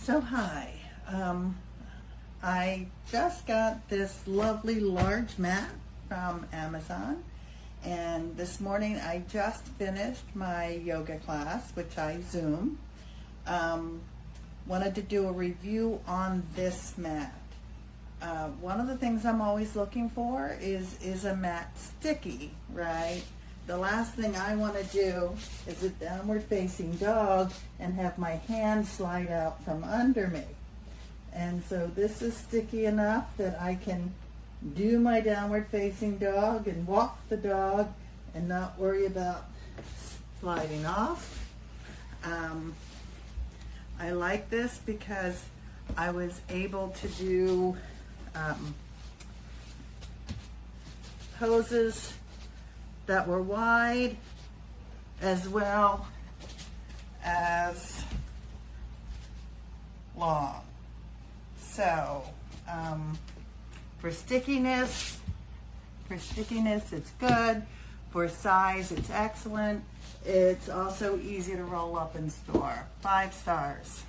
So hi, I just got this lovely large mat from Amazon, and this morning I just finished my yoga class, which I Zoom. Wanted to do a review on this mat. One of the things I'm always looking for is a mat sticky, right? The last thing I want to do is a downward facing dog and have my hand slide out from under me. And so this is sticky enough that I can do my downward facing dog and walk the dog and not worry about sliding off. I like this because I was able to do poses that were wide as well as long. So for stickiness it's good. For size, it's excellent. It's also easy to roll up and store. 5 stars.